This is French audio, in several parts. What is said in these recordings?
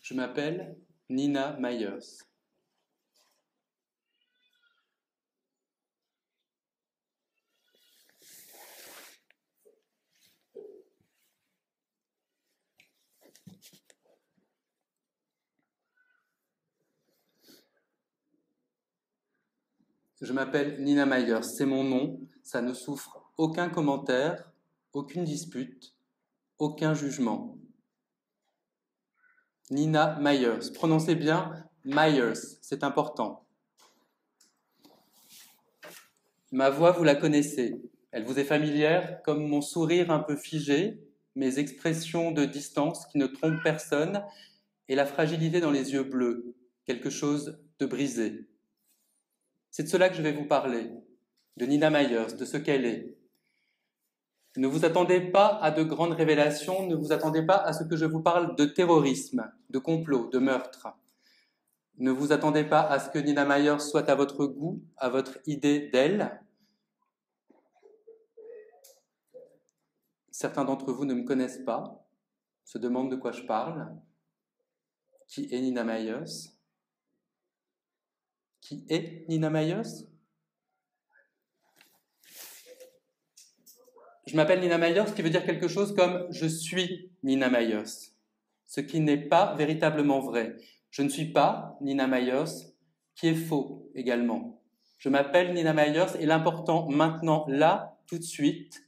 Je m'appelle Nina Myers. Je m'appelle Nina Myers, c'est mon nom, ça ne souffre aucun commentaire, aucune dispute, aucun jugement. Nina Myers, prononcez bien Myers, c'est important. Ma voix, vous la connaissez, elle vous est familière comme mon sourire un peu figé, mes expressions de distance qui ne trompent personne et la fragilité dans les yeux bleus, quelque chose de brisé. C'est de cela que je vais vous parler, de Nina Myers, de ce qu'elle est. Ne vous attendez pas à de grandes révélations, ne vous attendez pas à ce que je vous parle de terrorisme, de complot, de meurtre. Ne vous attendez pas à ce que Nina Myers soit à votre goût, à votre idée d'elle. Certains d'entre vous ne me connaissent pas, se demandent de quoi je parle. Qui est Nina Myers? Qui est Nina Myers? Je m'appelle Nina Myers, ce qui veut dire quelque chose comme « je suis Nina Myers », ce qui n'est pas véritablement vrai. Je ne suis pas Nina Myers, qui est faux également. Je m'appelle Nina Myers et l'important maintenant, là, tout de suite,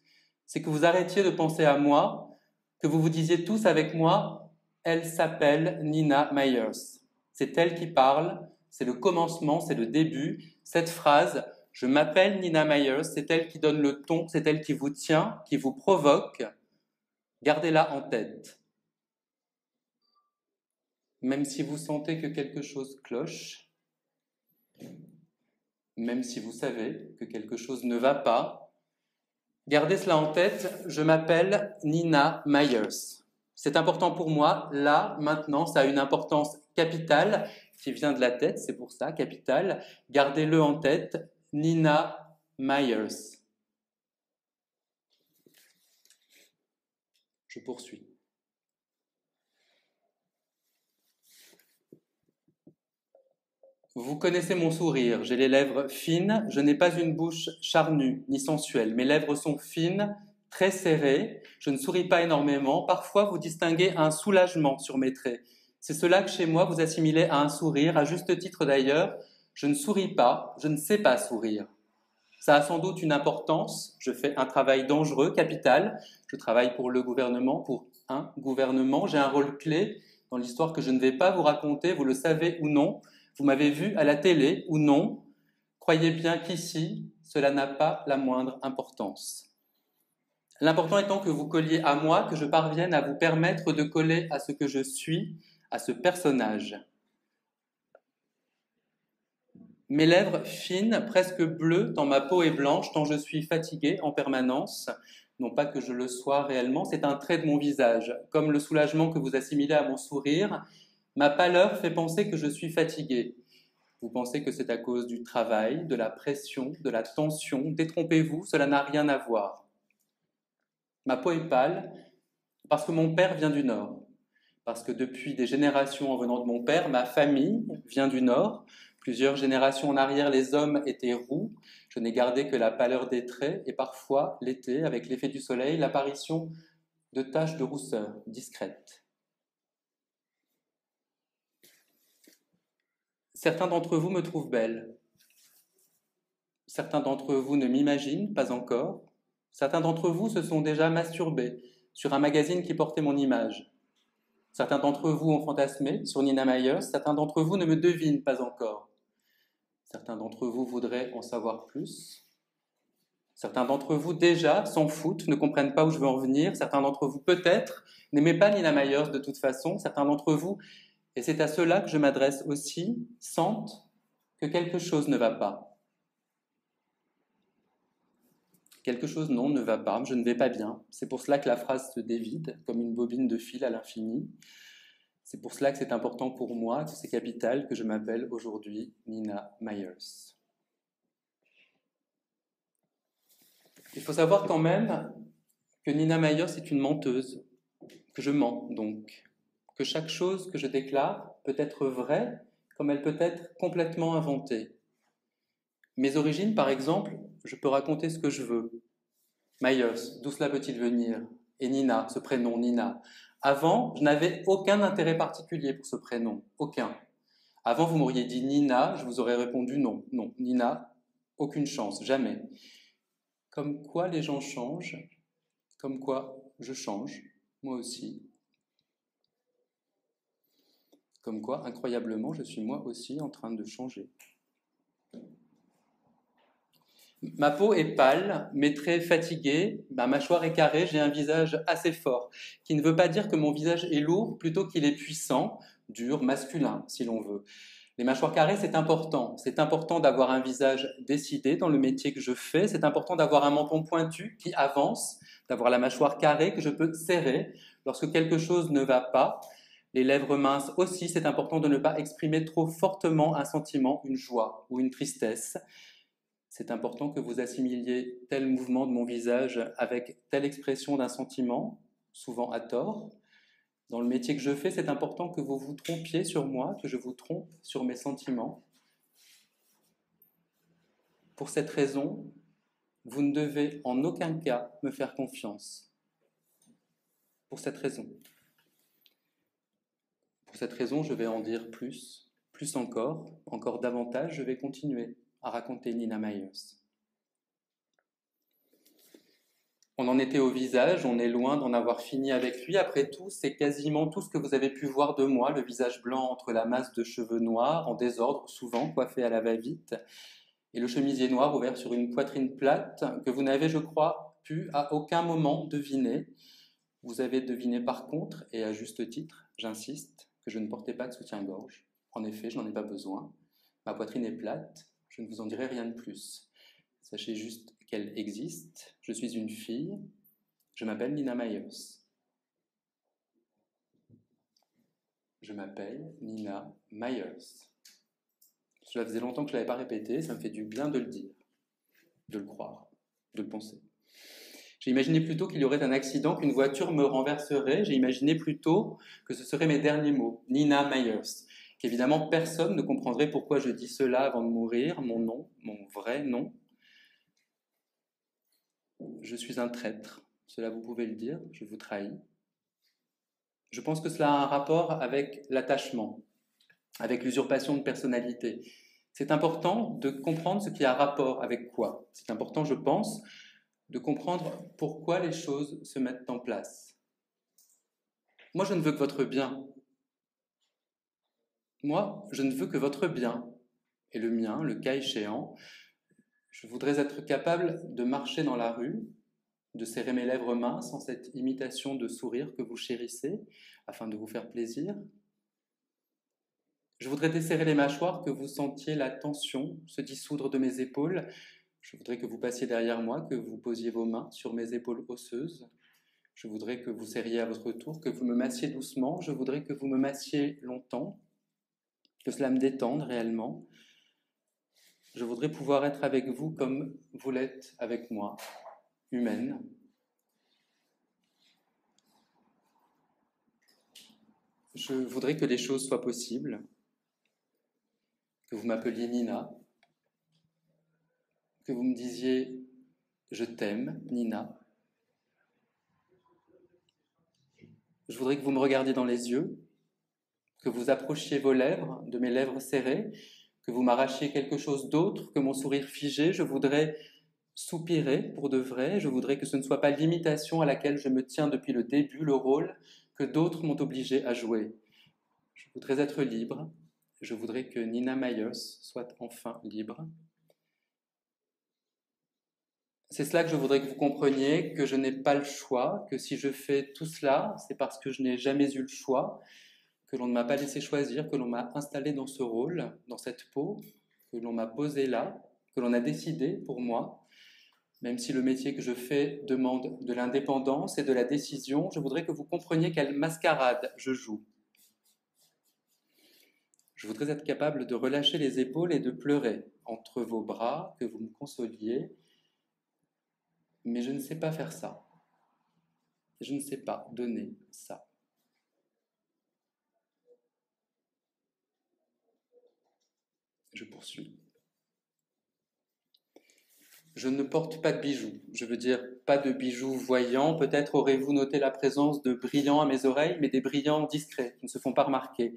c'est que vous arrêtiez de penser à moi, que vous vous disiez tous avec moi « elle s'appelle Nina Myers ». C'est elle qui parle, c'est le commencement, c'est le début. Cette phrase « je m'appelle Nina Myers », c'est elle qui donne le ton, c'est elle qui vous tient, qui vous provoque. Gardez-la en tête. Même si vous sentez que quelque chose cloche, même si vous savez que quelque chose ne va pas, gardez cela en tête, je m'appelle Nina Myers. C'est important pour moi, là, maintenant, ça a une importance capitale qui vient de la tête, c'est pour ça, capitale. Gardez-le en tête, Nina Myers. Je poursuis. Vous connaissez mon sourire, j'ai les lèvres fines, je n'ai pas une bouche charnue ni sensuelle. Mes lèvres sont fines, très serrées, je ne souris pas énormément. Parfois, vous distinguez un soulagement sur mes traits. C'est cela que chez moi, vous assimilez à un sourire, à juste titre d'ailleurs. Je ne souris pas, je ne sais pas sourire. Ça a sans doute une importance, je fais un travail dangereux, capital. Je travaille pour le gouvernement, pour un gouvernement. J'ai un rôle clé dans l'histoire que je ne vais pas vous raconter, vous le savez ou non. Vous m'avez vu à la télé ou non, croyez bien qu'ici, cela n'a pas la moindre importance. L'important étant que vous colliez à moi, que je parvienne à vous permettre de coller à ce que je suis, à ce personnage. Mes lèvres fines, presque bleues, tant ma peau est blanche, tant je suis fatigué en permanence. Non pas que je le sois réellement, c'est un trait de mon visage. Comme le soulagement que vous assimilez à mon sourire, ma pâleur fait penser que je suis fatigué. Vous pensez que c'est à cause du travail, de la pression, de la tension. Détrompez-vous, cela n'a rien à voir. Ma peau est pâle parce que mon père vient du Nord. Parce que depuis des générations en venant de mon père, ma famille vient du Nord. Plusieurs générations en arrière, les hommes étaient roux. Je n'ai gardé que la pâleur des traits et parfois, l'été, avec l'effet du soleil, l'apparition de taches de rousseur discrètes. Certains d'entre vous me trouvent belle. Certains d'entre vous ne m'imaginent pas encore. Certains d'entre vous se sont déjà masturbés sur un magazine qui portait mon image. Certains d'entre vous ont fantasmé sur Nina Myers. Certains d'entre vous ne me devinent pas encore. Certains d'entre vous voudraient en savoir plus. Certains d'entre vous déjà s'en foutent, ne comprennent pas où je veux en venir. Certains d'entre vous peut-être n'aimez pas Nina Myers de toute façon. Certains d'entre vous, et c'est à ceux-là que je m'adresse aussi, sentent que quelque chose ne va pas. Quelque chose, non, ne va pas, je ne vais pas bien. C'est pour cela que la phrase se dévide, comme une bobine de fil à l'infini. C'est pour cela que c'est important pour moi, que c'est capital, que je m'appelle aujourd'hui Nina Myers. Il faut savoir quand même que Nina Myers est une menteuse. que je mens donc, que chaque chose que je déclare peut être vraie comme elle peut être complètement inventée. Mes origines, par exemple, je peux raconter ce que je veux. Myers, d'où cela peut-il venir? Et Nina, ce prénom Nina. Avant, je n'avais aucun intérêt particulier pour ce prénom, aucun. Avant, vous m'auriez dit Nina, je vous aurais répondu non, non, Nina, aucune chance, jamais. Comme quoi les gens changent, comme quoi je change, moi aussi. Comme quoi, incroyablement, je suis moi aussi en train de changer. Ma peau est pâle, mais très fatiguée, ma mâchoire est carrée, j'ai un visage assez fort, qui ne veut pas dire que mon visage est lourd, plutôt qu'il est puissant, dur, masculin, si l'on veut. Les mâchoires carrées, c'est important d'avoir un visage décidé dans le métier que je fais, c'est important d'avoir un menton pointu qui avance, d'avoir la mâchoire carrée que je peux serrer lorsque quelque chose ne va pas. Les lèvres minces aussi, c'est important de ne pas exprimer trop fortement un sentiment, une joie ou une tristesse. C'est important que vous assimiliez tel mouvement de mon visage avec telle expression d'un sentiment, souvent à tort. Dans le métier que je fais, c'est important que vous vous trompiez sur moi, que je vous trompe sur mes sentiments. Pour cette raison, vous ne devez en aucun cas me faire confiance. Pour cette raison. Pour cette raison, je vais en dire plus encore davantage, je vais continuer à raconter Nina Myers. On en était au visage, on est loin d'en avoir fini avec lui. Après tout, c'est quasiment tout ce que vous avez pu voir de moi, le visage blanc entre la masse de cheveux noirs, en désordre, souvent coiffé à la va-vite, et le chemisier noir ouvert sur une poitrine plate que vous n'avez, je crois, pu à aucun moment deviner. Vous avez deviné par contre, et à juste titre, j'insiste, que je ne portais pas de soutien-gorge. En effet, je n'en ai pas besoin. Ma poitrine est plate, je ne vous en dirai rien de plus. Sachez juste qu'elle existe. Je suis une fille. Je m'appelle Nina Myers. Je m'appelle Nina Myers. Cela faisait longtemps que je ne l'avais pas répété. Ça me fait du bien de le dire, de le croire, de le penser. J'ai imaginé plutôt qu'il y aurait un accident, qu'une voiture me renverserait. J'ai imaginé plutôt que ce seraient mes derniers mots, Nina Myers. Qu'évidemment, personne ne comprendrait pourquoi je dis cela avant de mourir, mon nom, mon vrai nom. Je suis un traître, cela vous pouvez le dire, je vous trahis. Je pense que cela a un rapport avec l'attachement, avec l'usurpation de personnalité. C'est important de comprendre ce qui a rapport avec quoi. C'est important, je pense, de comprendre pourquoi les choses se mettent en place. Moi, je ne veux que votre bien. Moi, je ne veux que votre bien, et le mien, le cas échéant. Je voudrais être capable de marcher dans la rue, de serrer mes lèvres minces en cette imitation de sourire que vous chérissez, afin de vous faire plaisir. Je voudrais desserrer les mâchoires, que vous sentiez la tension se dissoudre de mes épaules. Je voudrais que vous passiez derrière moi, que vous posiez vos mains sur mes épaules osseuses. Je voudrais que vous serriez à votre tour, que vous me massiez doucement. Je voudrais que vous me massiez longtemps, que cela me détende réellement. Je voudrais pouvoir être avec vous comme vous l'êtes avec moi, humaine. Je voudrais que les choses soient possibles, que vous m'appeliez Nina, que vous me disiez « Je t'aime, Nina ». Je voudrais que vous me regardiez dans les yeux, que vous approchiez vos lèvres de mes lèvres serrées, que vous m'arrachiez quelque chose d'autre que mon sourire figé. Je voudrais soupirer pour de vrai. Je voudrais que ce ne soit pas l'imitation à laquelle je me tiens depuis le début, le rôle que d'autres m'ont obligé à jouer. Je voudrais être libre. Je voudrais que Nina Myers soit enfin libre. C'est cela que je voudrais que vous compreniez, que je n'ai pas le choix, que si je fais tout cela, c'est parce que je n'ai jamais eu le choix, que l'on ne m'a pas laissé choisir, que l'on m'a installé dans ce rôle, dans cette peau, que l'on m'a posé là, que l'on a décidé pour moi. Même si le métier que je fais demande de l'indépendance et de la décision, je voudrais que vous compreniez quelle mascarade je joue. Je voudrais être capable de relâcher les épaules et de pleurer entre vos bras, que vous me consoliez, mais je ne sais pas faire ça. Je ne sais pas donner ça. Je poursuis. Je ne porte pas de bijoux, je veux dire pas de bijoux voyants. Peut-être aurez-vous noté la présence de brillants à mes oreilles, mais des brillants discrets qui ne se font pas remarquer.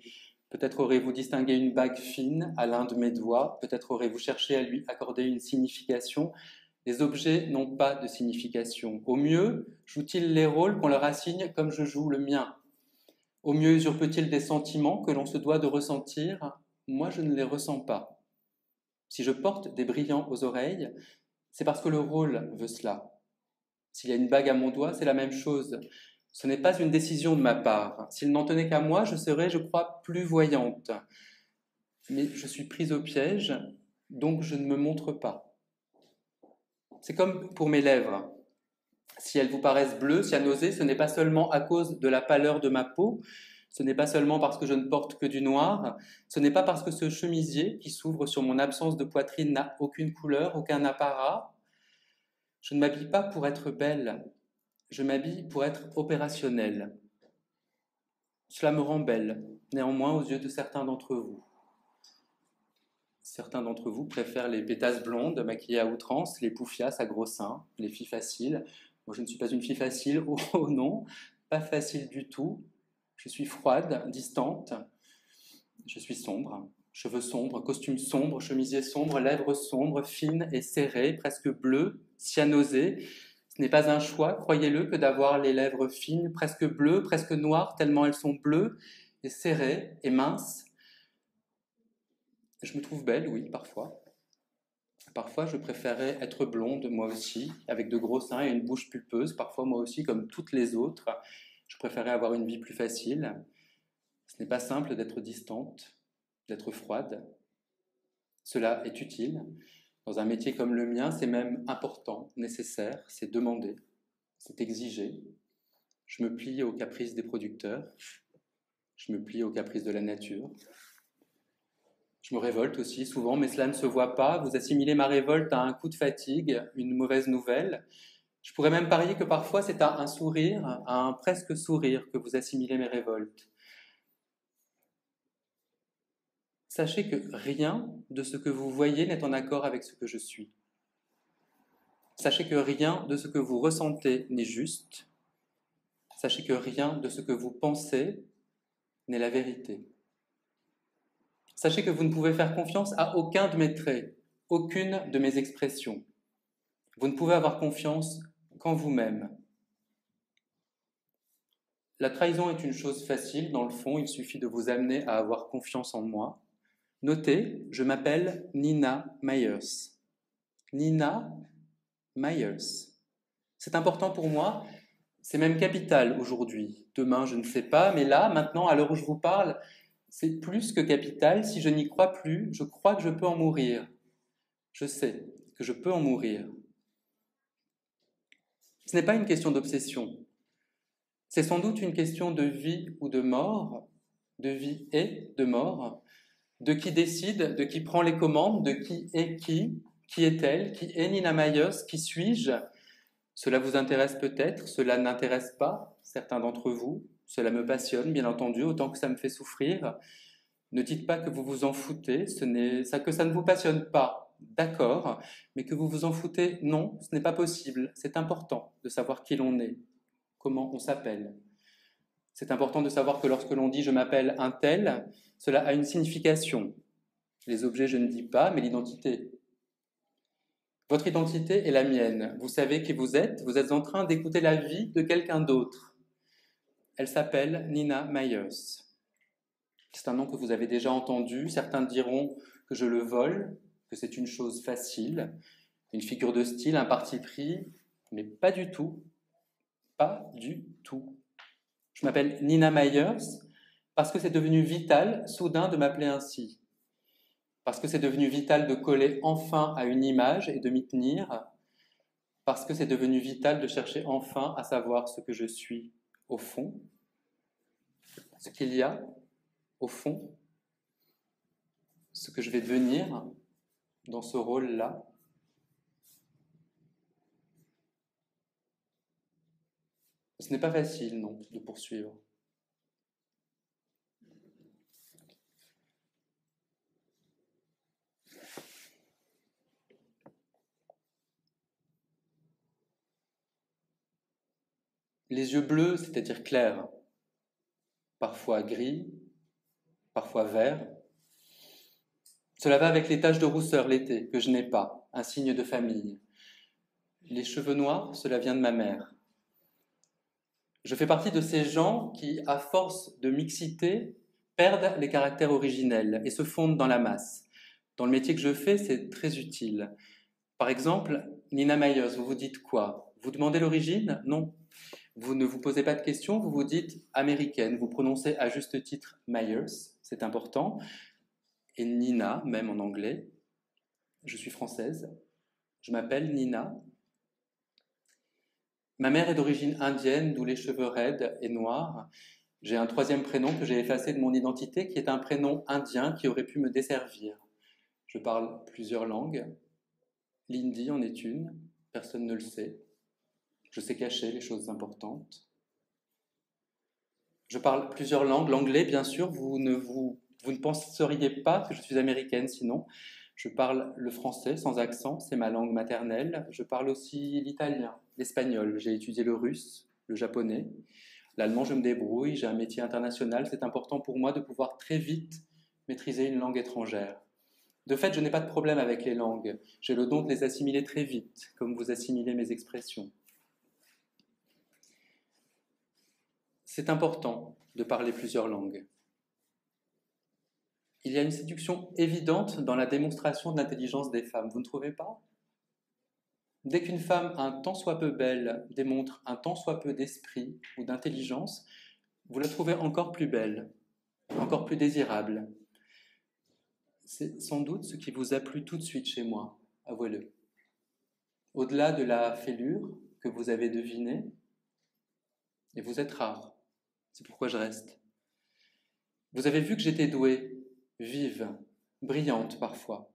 Peut-être aurez-vous distingué une bague fine à l'un de mes doigts, peut-être aurez-vous cherché à lui accorder une signification. Les objets n'ont pas de signification. Au mieux, jouent-ils les rôles qu'on leur assigne comme je joue le mien? Au mieux, usurpent-ils des sentiments que l'on se doit de ressentir? Moi, je ne les ressens pas. Si je porte des brillants aux oreilles, c'est parce que le rôle veut cela. S'il y a une bague à mon doigt, c'est la même chose. Ce n'est pas une décision de ma part. S'il n'en tenait qu'à moi, je serais, je crois, plus voyante. Mais je suis prise au piège, donc je ne me montre pas. C'est comme pour mes lèvres. Si elles vous paraissent bleues, cyanosées, ce n'est pas seulement à cause de la pâleur de ma peau, ce n'est pas seulement parce que je ne porte que du noir, ce n'est pas parce que ce chemisier qui s'ouvre sur mon absence de poitrine n'a aucune couleur, aucun apparat. Je ne m'habille pas pour être belle, je m'habille pour être opérationnelle. Cela me rend belle, néanmoins aux yeux de certains d'entre vous. Certains d'entre vous préfèrent les pétasses blondes maquillées à outrance, les poufias à gros seins, les filles faciles. Moi, je ne suis pas une fille facile, oh non, pas facile du tout. Je suis froide, distante, je suis sombre, cheveux sombres, costume sombre, chemisier sombre, lèvres sombres, fines et serrées, presque bleues, cyanosées. Ce n'est pas un choix, croyez-le, que d'avoir les lèvres fines, presque bleues, presque noires, tellement elles sont bleues et serrées et minces. Je me trouve belle, oui, parfois. Parfois, je préférais être blonde, moi aussi, avec de gros seins et une bouche pulpeuse. Parfois, moi aussi, comme toutes les autres, je préférais avoir une vie plus facile. Ce n'est pas simple d'être distante, d'être froide. Cela est utile. Dans un métier comme le mien, c'est même important, nécessaire, c'est demandé, c'est exigé. Je me plie aux caprices des producteurs, je me plie aux caprices de la nature. Je me révolte aussi souvent, mais cela ne se voit pas. Vous assimilez ma révolte à un coup de fatigue, une mauvaise nouvelle. Je pourrais même parier que parfois c'est à un sourire, à un presque sourire que vous assimilez mes révoltes. Sachez que rien de ce que vous voyez n'est en accord avec ce que je suis. Sachez que rien de ce que vous ressentez n'est juste. Sachez que rien de ce que vous pensez n'est la vérité. Sachez que vous ne pouvez faire confiance à aucun de mes traits, aucune de mes expressions. Vous ne pouvez avoir confiance qu'en vous-même. La trahison est une chose facile, dans le fond, il suffit de vous amener à avoir confiance en moi. Notez, je m'appelle Nina Myers. Nina Myers. C'est important pour moi, c'est même capital aujourd'hui. Demain, je ne sais pas, mais là, maintenant, à l'heure où je vous parle, c'est plus que capital. Si je n'y crois plus, je crois que je peux en mourir. Je sais que je peux en mourir. Ce n'est pas une question d'obsession. C'est sans doute une question de vie ou de mort, de vie et de mort, de qui décide, de qui prend les commandes, de qui est-elle, qui est Nina Myers, qui suis-je? Cela vous intéresse peut-être, cela n'intéresse pas certains d'entre vous, cela me passionne bien entendu, autant que ça me fait souffrir. Ne dites pas que vous vous en foutez, que ça ne vous passionne pas, d'accord, mais que vous vous en foutez, non, ce n'est pas possible. C'est important de savoir qui l'on est, comment on s'appelle. C'est important de savoir que lorsque l'on dit « je m'appelle un tel », cela a une signification. Les objets, je ne dis pas, mais l'identité. Votre identité est la mienne. Vous savez qui vous êtes en train d'écouter la vie de quelqu'un d'autre. Elle s'appelle Nina Myers. C'est un nom que vous avez déjà entendu. Certains diront que je le vole, que c'est une chose facile, une figure de style, un parti pris, mais pas du tout. Pas du tout. Je m'appelle Nina Myers parce que c'est devenu vital, soudain, de m'appeler ainsi. Parce que c'est devenu vital de coller enfin à une image et de m'y tenir. Parce que c'est devenu vital de chercher enfin à savoir ce que je suis au fond. Ce qu'il y a au fond. Ce que je vais devenir dans ce rôle-là. Ce n'est pas facile, non, de poursuivre. Les yeux bleus, c'est-à-dire clairs, parfois gris, parfois verts. Cela va avec les taches de rousseur l'été, que je n'ai pas, un signe de famille. Les cheveux noirs, cela vient de ma mère. Je fais partie de ces gens qui, à force de mixité, perdent les caractères originels et se fondent dans la masse. Dans le métier que je fais, c'est très utile. Par exemple, Nina Myers, vous vous dites quoi? Vous demandez l'origine? Non. Vous ne vous posez pas de questions, vous vous dites américaine. Vous prononcez à juste titre Myers, c'est important. Et Nina, même en anglais. Je suis française. Je m'appelle Nina. Ma mère est d'origine indienne, d'où les cheveux raides et noirs. J'ai un troisième prénom que j'ai effacé de mon identité, qui est un prénom indien qui aurait pu me desservir. Je parle plusieurs langues. L'hindi en est une, personne ne le sait. Je sais cacher les choses importantes. Je parle plusieurs langues, l'anglais bien sûr, vous ne penseriez pas que je suis américaine sinon. Je parle le français sans accent, c'est ma langue maternelle. Je parle aussi l'italien, l'espagnol, j'ai étudié le russe, le japonais. L'allemand, je me débrouille, j'ai un métier international, c'est important pour moi de pouvoir très vite maîtriser une langue étrangère. De fait, je n'ai pas de problème avec les langues, j'ai le don de les assimiler très vite, comme vous assimilez mes expressions. C'est important de parler plusieurs langues. Il y a une séduction évidente dans la démonstration de l'intelligence des femmes, vous ne trouvez pas? Dès qu'une femme, un tant soit peu belle, démontre un tant soit peu d'esprit ou d'intelligence, vous la trouvez encore plus belle, encore plus désirable. C'est sans doute ce qui vous a plu tout de suite chez moi, avouez-le. Au-delà de la fêlure que vous avez devinée, et vous êtes rare, c'est pourquoi je reste. Vous avez vu que j'étais douée, vive, brillante parfois.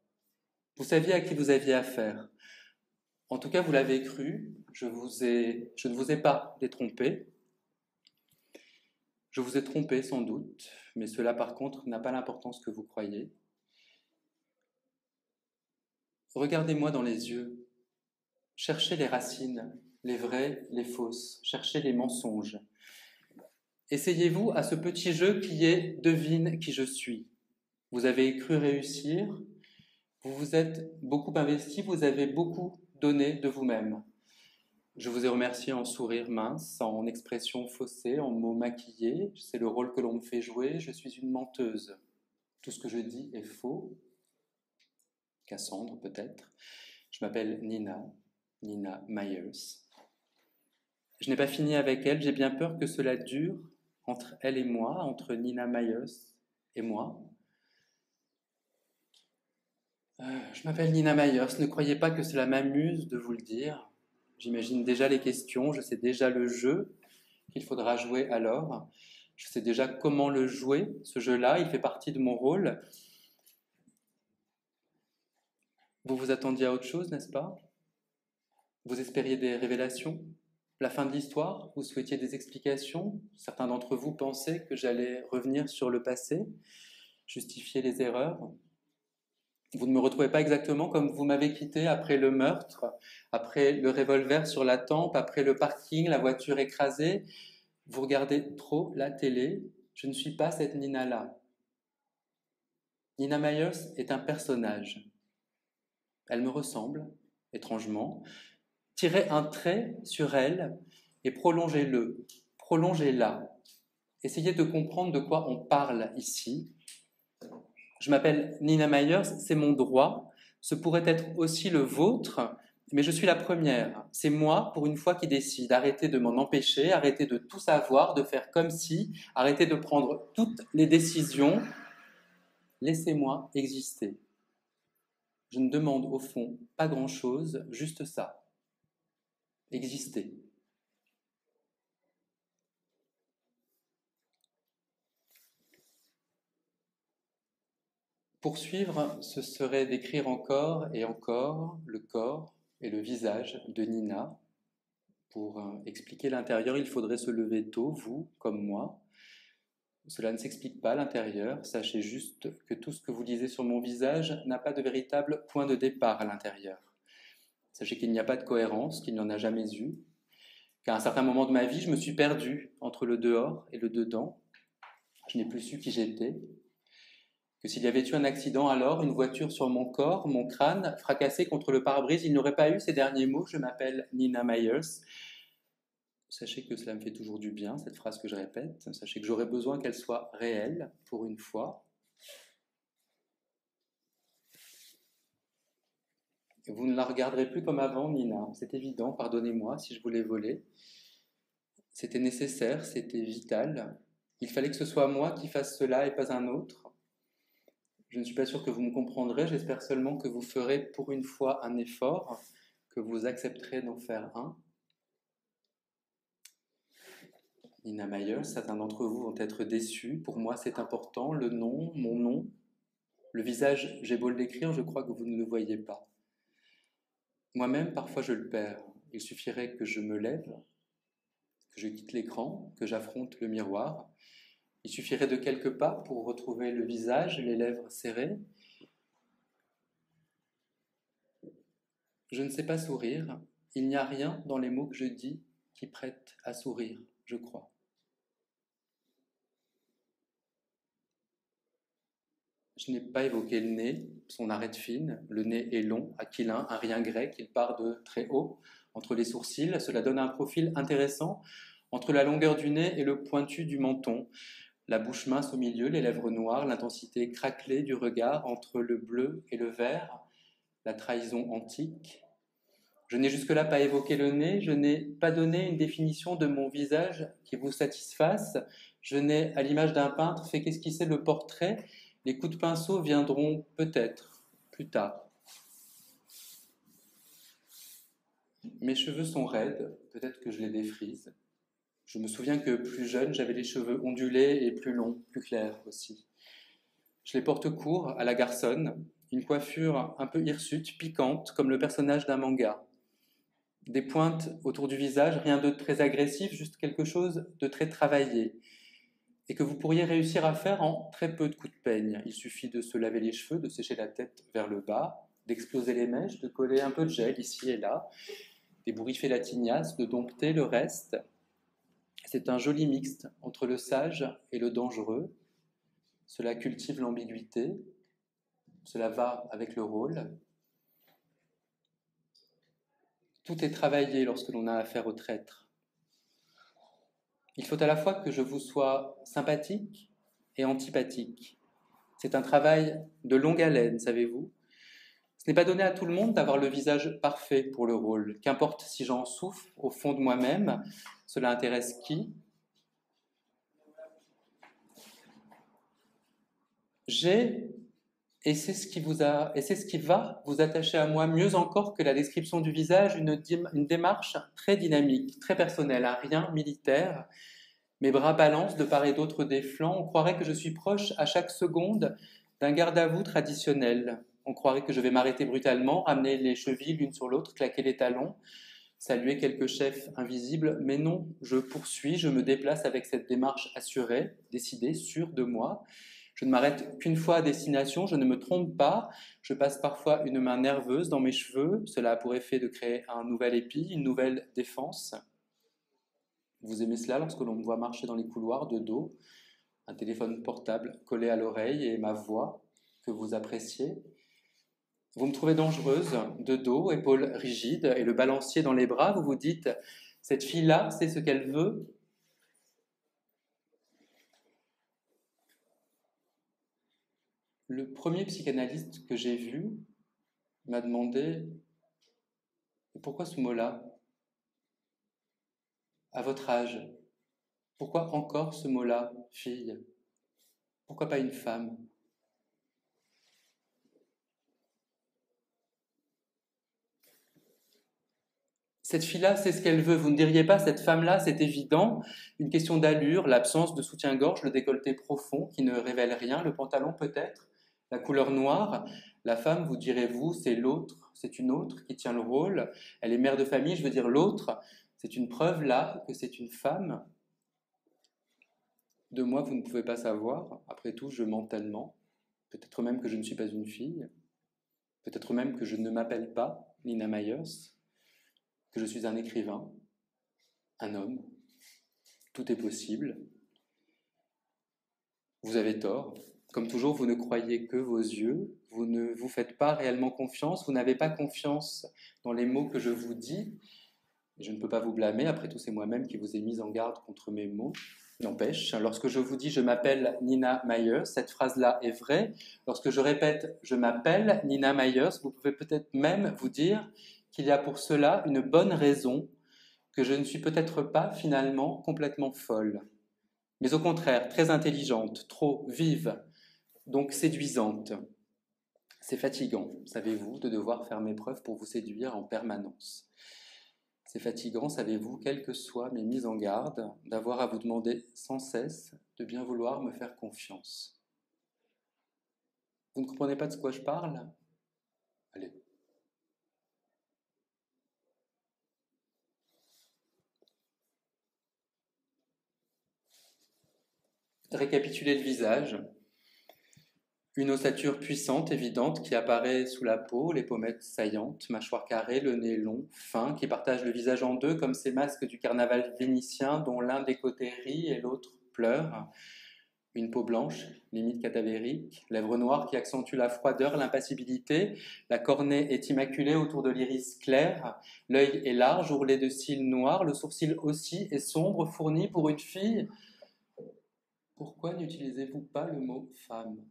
Vous saviez à qui vous aviez affaire. En tout cas, vous l'avez cru, je ne vous ai pas détrompé. Je vous ai trompé sans doute, mais cela par contre n'a pas l'importance que vous croyez. Regardez-moi dans les yeux, cherchez les racines, les vraies, les fausses, cherchez les mensonges. Essayez-vous à ce petit jeu qui est « devine qui je suis ». Vous avez cru réussir, vous vous êtes beaucoup investi, vous avez beaucoup donné de vous-même. Je vous ai remercié en sourire mince, en expression faussée, en mots maquillés. C'est le rôle que l'on me fait jouer. Je suis une menteuse. Tout ce que je dis est faux. Cassandre, peut-être. Je m'appelle Nina, Nina Myers. Je n'ai pas fini avec elle. J'ai bien peur que cela dure entre elle et moi, entre Nina Myers et moi. Je m'appelle Nina Myers. Ne croyez pas que cela m'amuse de vous le dire. J'imagine déjà les questions, je sais déjà le jeu qu'il faudra jouer alors. Je sais déjà comment le jouer, ce jeu-là, il fait partie de mon rôle. Vous vous attendiez à autre chose, n'est-ce pas? Vous espériez des révélations? La fin de l'histoire? Vous souhaitiez des explications? Certains d'entre vous pensaient que j'allais revenir sur le passé, justifier les erreurs. Vous ne me retrouvez pas exactement comme vous m'avez quitté après le meurtre, après le revolver sur la tempe, après le parking, la voiture écrasée. Vous regardez trop la télé. Je ne suis pas cette Nina-là. Nina Myers est un personnage. Elle me ressemble, étrangement. Tirez un trait sur elle et prolongez-le, prolongez-la. Essayez de comprendre de quoi on parle ici. Je m'appelle Nina Myers, c'est mon droit. Ce pourrait être aussi le vôtre, mais je suis la première. C'est moi, pour une fois, qui décide. Arrêtez de m'en empêcher, arrêtez de tout savoir, de faire comme si, arrêtez de prendre toutes les décisions. Laissez-moi exister. Je ne demande au fond pas grand-chose, juste ça. Exister. Poursuivre, ce serait d'écrire encore et encore le corps et le visage de Nina. Pour expliquer l'intérieur, il faudrait se lever tôt, vous comme moi. Cela ne s'explique pas l'intérieur. Sachez juste que tout ce que vous lisez sur mon visage n'a pas de véritable point de départ à l'intérieur. Sachez qu'il n'y a pas de cohérence, qu'il n'y en a jamais eu. qu'à un certain moment de ma vie, je me suis perdu entre le dehors et le dedans. Je n'ai plus su qui j'étais. Que s'il y avait eu un accident alors, une voiture sur mon corps, mon crâne, fracassé contre le pare-brise, il n'aurait pas eu ces derniers mots. Je m'appelle Nina Myers. Sachez que cela me fait toujours du bien, cette phrase que je répète. Sachez que j'aurais besoin qu'elle soit réelle, pour une fois. Vous ne la regarderez plus comme avant, Nina. C'est évident, pardonnez-moi si je vous l'ai volée. C'était nécessaire, c'était vital. Il fallait que ce soit moi qui fasse cela et pas un autre. Je ne suis pas sûr que vous me comprendrez, j'espère seulement que vous ferez pour une fois un effort, que vous accepterez d'en faire un. Nina Myers, certains d'entre vous vont être déçus. Pour moi, c'est important. Le nom, mon nom, le visage, j'ai beau le décrire, je crois que vous ne le voyez pas. Moi-même, parfois, je le perds. Il suffirait que je me lève, que je quitte l'écran, que j'affronte le miroir. Il suffirait de quelques pas pour retrouver le visage, les lèvres serrées. Je ne sais pas sourire. Il n'y a rien dans les mots que je dis qui prête à sourire, je crois. Je n'ai pas évoqué le nez, son arête fine. Le nez est long, aquilin, un rien grec. Il part de très haut, entre les sourcils. Cela donne un profil intéressant entre la longueur du nez et le pointu du menton. La bouche mince au milieu, les lèvres noires, l'intensité craquelée du regard entre le bleu et le vert, la trahison antique. Je n'ai jusque-là pas évoqué le nez, je n'ai pas donné une définition de mon visage qui vous satisfasse. Je n'ai, à l'image d'un peintre, fait qu'esquisser le portrait. Les coups de pinceau viendront peut-être plus tard. Mes cheveux sont raides, peut-être que je les défrise. Je me souviens que plus jeune, j'avais les cheveux ondulés et plus longs, plus clairs aussi. Je les porte courts, à la garçonne, une coiffure un peu hirsute, piquante, comme le personnage d'un manga. Des pointes autour du visage, rien de très agressif, juste quelque chose de très travaillé, et que vous pourriez réussir à faire en très peu de coups de peigne. Il suffit de se laver les cheveux, de sécher la tête vers le bas, d'exploser les mèches, de coller un peu de gel ici et là, d'ébouriffer la tignasse, de dompter le reste. C'est un joli mixte entre le sage et le dangereux. Cela cultive l'ambiguïté, cela va avec le rôle. Tout est travaillé lorsque l'on a affaire au traître. Il faut à la fois que je vous sois sympathique et antipathique. C'est un travail de longue haleine, savez-vous. Ce n'est pas donné à tout le monde d'avoir le visage parfait pour le rôle. Qu'importe si j'en souffre au fond de moi-même, cela intéresse qui? J'ai, et c'est ce qui va vous attacher à moi mieux encore que la description du visage, une démarche très dynamique, très personnelle, un rien militaire. Mes bras balancent de part et d'autre des flancs. On croirait que je suis proche à chaque seconde d'un garde-à-vous traditionnel. On croirait que je vais m'arrêter brutalement, ramener les chevilles l'une sur l'autre, claquer les talons, saluer quelques chefs invisibles. Mais non, je poursuis, je me déplace avec cette démarche assurée, décidée, sûre de moi. Je ne m'arrête qu'une fois à destination, je ne me trompe pas. Je passe parfois une main nerveuse dans mes cheveux. Cela a pour effet de créer un nouvel épi, une nouvelle défense. Vous aimez cela lorsque l'on me voit marcher dans les couloirs de dos, un téléphone portable collé à l'oreille et ma voix que vous appréciez. Vous me trouvez dangereuse, de dos, épaules rigides et le balancier dans les bras. Vous vous dites, cette fille-là sait ce qu'elle veut. Le premier psychanalyste que j'ai vu m'a demandé, pourquoi ce mot-là? À votre âge, pourquoi encore ce mot-là, fille? Pourquoi pas une femme? Cette fille-là, c'est ce qu'elle veut. Vous ne diriez pas, cette femme-là, c'est évident. Une question d'allure, l'absence de soutien-gorge, le décolleté profond qui ne révèle rien, le pantalon peut-être, la couleur noire. La femme, vous direz-vous, c'est l'autre, c'est une autre qui tient le rôle. Elle est mère de famille, je veux dire l'autre. C'est une preuve là que c'est une femme. De moi, vous ne pouvez pas savoir. Après tout, je mens tellement. Peut-être même que je ne suis pas une fille. Peut-être même que je ne m'appelle pas Nina Myers, que je suis un écrivain. un homme. Tout est possible. Vous avez tort. Comme toujours, vous ne croyez que vos yeux. Vous ne vous faites pas réellement confiance. Vous n'avez pas confiance dans les mots que je vous dis. Je ne peux pas vous blâmer. Après tout, c'est moi-même qui vous ai mis en garde contre mes mots. N'empêche, lorsque je vous dis « je m'appelle Nina Myers », cette phrase-là est vraie. Lorsque je répète « je m'appelle Nina Myers », vous pouvez peut-être même vous dire qu'il y a pour cela une bonne raison, que je ne suis peut-être pas finalement complètement folle, mais au contraire très intelligente, trop vive, donc séduisante. C'est fatigant, savez-vous, de devoir faire mes preuves pour vous séduire en permanence. C'est fatigant, savez-vous, quelles que soient mes mises en garde, d'avoir à vous demander sans cesse de bien vouloir me faire confiance. Vous ne comprenez pas de quoi je parle? Allez. Récapituler le visage. Une ossature puissante, évidente, qui apparaît sous la peau, les pommettes saillantes, mâchoire carrée, le nez long, fin, qui partage le visage en deux comme ces masques du carnaval vénitien dont l'un des côtés rit et l'autre pleure. Une peau blanche, limite cadavérique, lèvres noires qui accentuent la froideur, l'impassibilité, la cornée est immaculée autour de l'iris clair, l'œil est large, ourlé de cils noirs, le sourcil aussi est sombre, fourni pour une fille. Pourquoi n'utilisez-vous pas le mot femme ?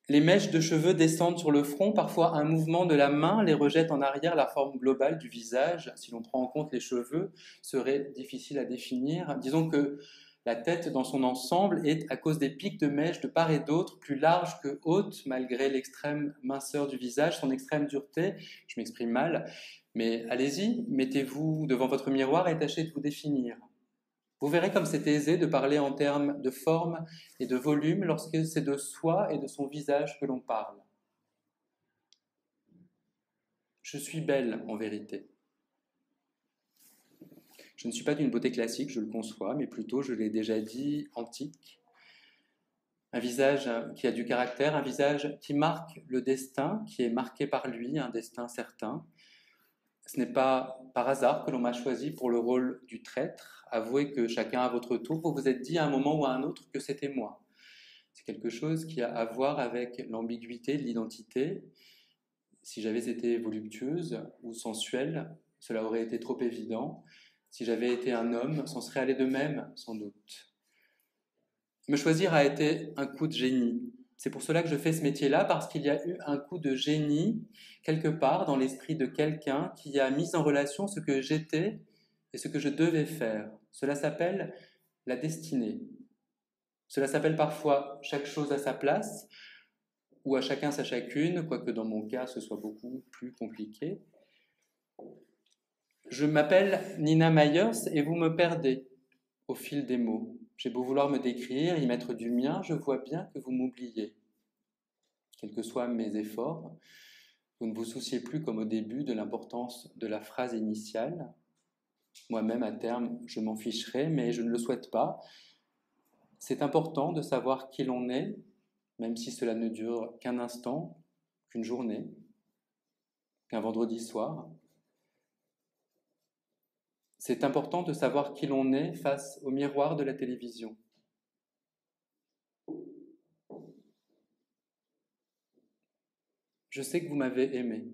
Les mèches de cheveux descendent sur le front, parfois un mouvement de la main les rejette en arrière la forme globale du visage. Si l'on prend en compte les cheveux, serait difficile à définir. Disons que la tête dans son ensemble est, à cause des pics de mèches de part et d'autre, plus large que haute, malgré l'extrême minceur du visage, son extrême dureté. Je m'exprime mal, mais allez-y, mettez-vous devant votre miroir et tâchez de vous définir. Vous verrez comme c'est aisé de parler en termes de forme et de volume lorsque c'est de soi et de son visage que l'on parle. Je suis belle en vérité. Je ne suis pas d'une beauté classique, je le conçois, mais plutôt, je l'ai déjà dit, antique. Un visage qui a du caractère, un visage qui marque le destin, qui est marqué par lui, un destin certain. Ce n'est pas par hasard que l'on m'a choisi pour le rôle du traître. Avouez que chacun à votre tour, vous vous êtes dit à un moment ou à un autre que c'était moi. C'est quelque chose qui a à voir avec l'ambiguïté de l'identité. Si j'avais été voluptueuse ou sensuelle, cela aurait été trop évident. Si j'avais été un homme, c'en serait allé de même, sans doute. Me choisir a été un coup de génie. C'est pour cela que je fais ce métier-là, parce qu'il y a eu un coup de génie, quelque part, dans l'esprit de quelqu'un qui a mis en relation ce que j'étais et ce que je devais faire. Cela s'appelle la destinée. Cela s'appelle parfois chaque chose à sa place, ou à chacun sa chacune, quoique dans mon cas ce soit beaucoup plus compliqué. Je m'appelle Nina Myers et vous me perdez au fil des mots. J'ai beau vouloir me décrire, y mettre du mien, je vois bien que vous m'oubliez. Quels que soient mes efforts, vous ne vous souciez plus comme au début de l'importance de la phrase initiale. Moi-même, à terme, je m'en ficherai, mais je ne le souhaite pas. C'est important de savoir qui l'on est, même si cela ne dure qu'un instant, qu'une journée, qu'un vendredi soir. C'est important de savoir qui l'on est face au miroir de la télévision. Je sais que vous m'avez aimé.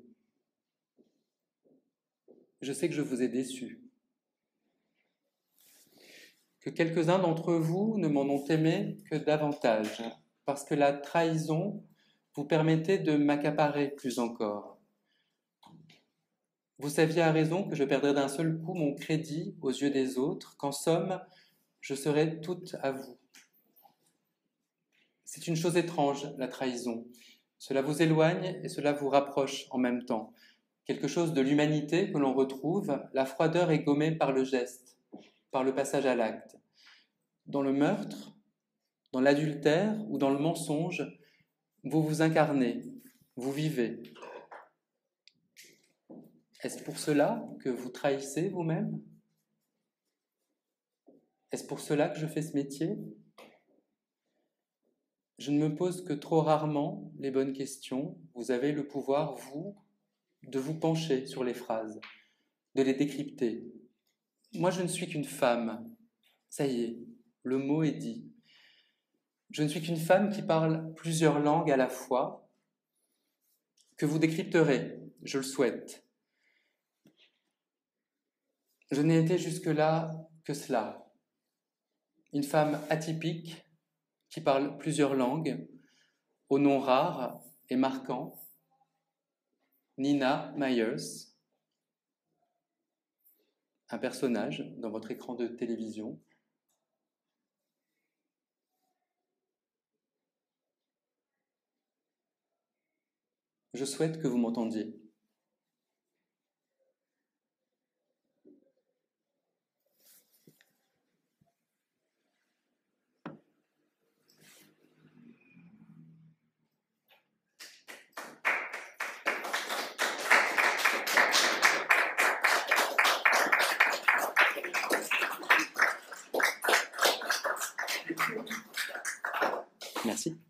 Je sais que je vous ai déçu. Que quelques-uns d'entre vous ne m'en ont aimé que davantage, parce que la trahison vous permettait de m'accaparer plus encore. Vous saviez à raison que je perdrais d'un seul coup mon crédit aux yeux des autres, qu'en somme, je serais toute à vous. C'est une chose étrange, la trahison. Cela vous éloigne et cela vous rapproche en même temps. Quelque chose de l'humanité que l'on retrouve, la froideur est gommée par le geste, par le passage à l'acte. Dans le meurtre, dans l'adultère ou dans le mensonge, vous vous incarnez, vous vivez. Est-ce pour cela que vous trahissez vous-même? Est-ce pour cela que je fais ce métier? Je ne me pose que trop rarement les bonnes questions. Vous avez le pouvoir, vous, de vous pencher sur les phrases, de les décrypter. Moi, je ne suis qu'une femme. Ça y est, le mot est dit. Je ne suis qu'une femme qui parle plusieurs langues à la fois, que vous décrypterez, je le souhaite. Je n'ai été jusque-là que cela. Une femme atypique qui parle plusieurs langues, au nom rare et marquant, Nina Myers, un personnage dans votre écran de télévision. Je souhaite que vous m'entendiez. Merci.